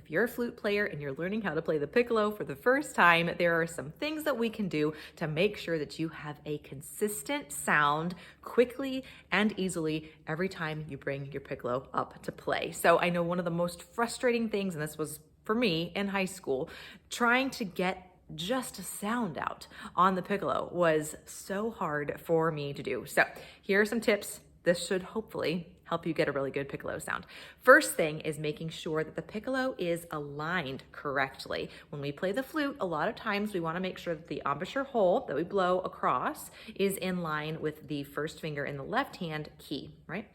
If you're a flute player and you're learning how to play the piccolo for the first time, there are some things that we can do to make sure that you have a consistent sound quickly and easily every time you bring your piccolo up to play. So I know one of the most frustrating things, and this was for me in high school, trying to get just a sound out on the piccolo was so hard for me to do. So here are some tips. This should hopefully help you get a really good piccolo sound. First thing is making sure that the piccolo is aligned correctly. When we play the flute, a lot of times we want to make sure that the embouchure hole that we blow across is in line with the first finger in the left hand key, right?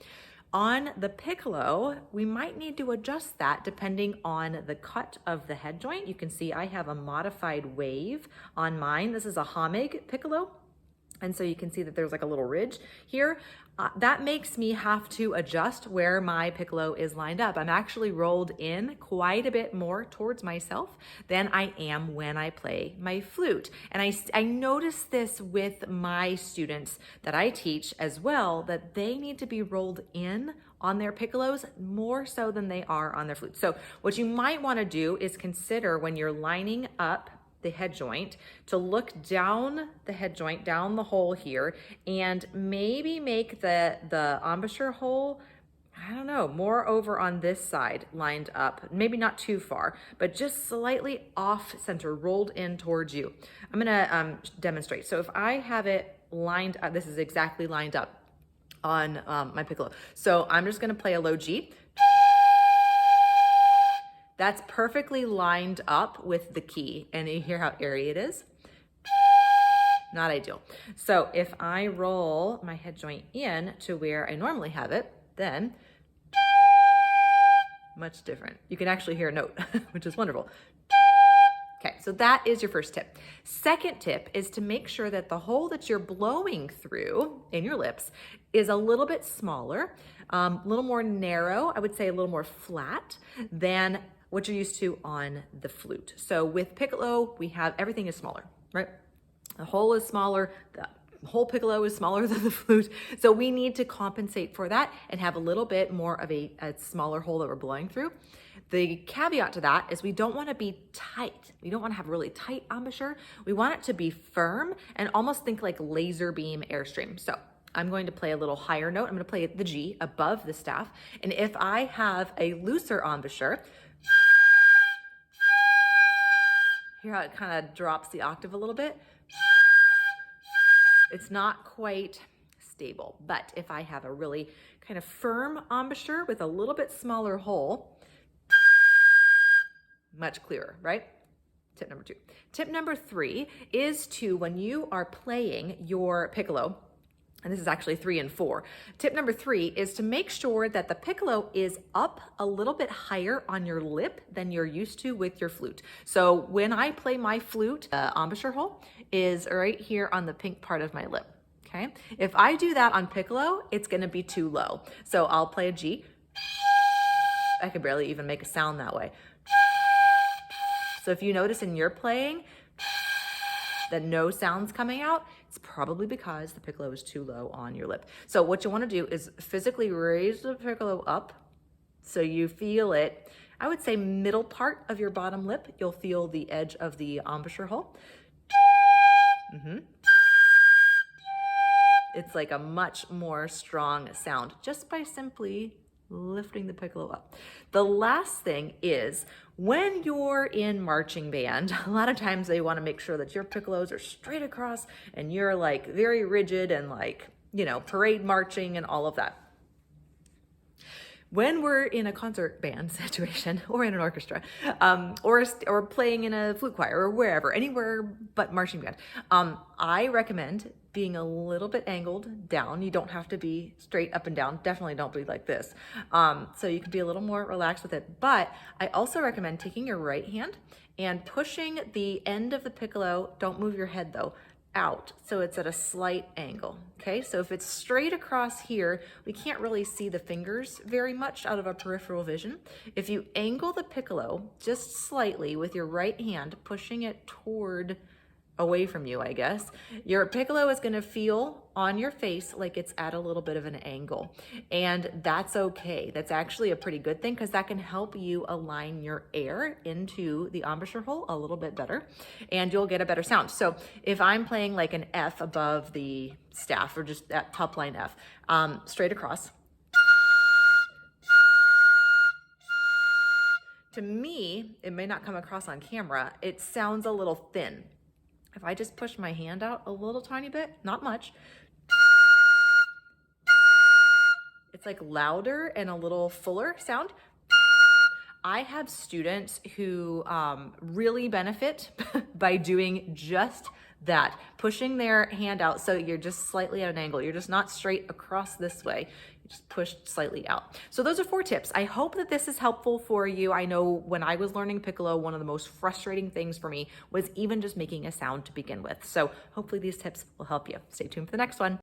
On the piccolo, we might need to adjust that depending on the cut of the head joint. You can see I have a modified wave on mine. This is a homage piccolo. And so you can see that there's like a little ridge here. That makes me have to adjust where my piccolo is lined up. I'm actually rolled in quite a bit more towards myself than I am when I play my flute. And I notice this with my students that I teach as well, that they need to be rolled in on their piccolos more so than they are on their flute. So what you might want to do is consider when you're lining up the head joint to look down the head joint, down the hole here, and maybe make the embouchure hole, I don't know, more over on this side lined up, maybe not too far, but just slightly off center, rolled in towards you. I'm gonna demonstrate. So if I have it lined up, this is exactly lined up on my piccolo. So I'm just gonna play a low G. That's perfectly lined up with the key. And you hear how airy it is? Not ideal. So if I roll my head joint in to where I normally have it, then much different. You can actually hear a note, which is wonderful. Okay, so that is your first tip. Second tip is to make sure that the hole that you're blowing through in your lips is a little bit smaller, a little more narrow, I would say a little more flat than what you're used to on the flute. So with piccolo, we have, everything is smaller, right? The hole is smaller, the whole piccolo is smaller than the flute. So we need to compensate for that and have a little bit more of a smaller hole that we're blowing through. The caveat to that is we don't want to be tight. We don't want to have really tight embouchure. We want it to be firm and almost think like laser beam airstream. So I'm going to play a little higher note. I'm going to play the G above the staff. And if I have a looser embouchure, hear how it kind of drops the octave a little bit? It's not quite stable, but if I have a really kind of firm embouchure with a little bit smaller hole, much clearer, right? Tip number 2. Tip number 3 is to, when you are playing your piccolo, and this is actually 3 and 4. Tip number 3 is to make sure that the piccolo is up a little bit higher on your lip than you're used to with your flute. So when I play my flute, the embouchure hole is right here on the pink part of my lip, okay? If I do that on piccolo, it's gonna be too low. So I'll play a G. I can barely even make a sound that way. So if you notice in your playing that no sound's coming out, it's probably because the piccolo is too low on your lip. So what you want to do is physically raise the piccolo up so you feel it. I would say middle part of your bottom lip, you'll feel the edge of the embouchure hole. It's like a much more strong sound just by simply lifting the piccolo up. The last thing is when you're in marching band, a lot of times they want to make sure that your piccolos are straight across and you're like very rigid and like, you know, parade marching and all of that. When we're in a concert band situation or in an orchestra, or playing in a flute choir or wherever, anywhere but marching band, I recommend being a little bit angled down. You don't have to be straight up and down. Definitely don't be like this. So you can be a little more relaxed with it. But I also recommend taking your right hand and pushing the end of the piccolo, don't move your head though, out so it's at a slight angle. Okay, so if it's straight across here, we can't really see the fingers very much out of our peripheral vision. If you angle the piccolo just slightly with your right hand, pushing it toward away from you, I guess, your piccolo is going to feel on your face like it's at a little bit of an angle. And that's okay. That's actually a pretty good thing because that can help you align your air into the embouchure hole a little bit better and you'll get a better sound. So if I'm playing like an F above the staff or just that top line F, straight across, to me, it may not come across on camera, it sounds a little thin. If I just push my hand out a little tiny bit, not much, it's like louder and a little fuller sound. I have students who really benefit by doing just that, pushing their hand out so you're just slightly at an angle. You're just not straight across this way. You just push slightly out. So those are 4 tips. I hope that this is helpful for you. I know when I was learning piccolo, one of the most frustrating things for me was even just making a sound to begin with. So hopefully these tips will help you. Stay tuned for the next one.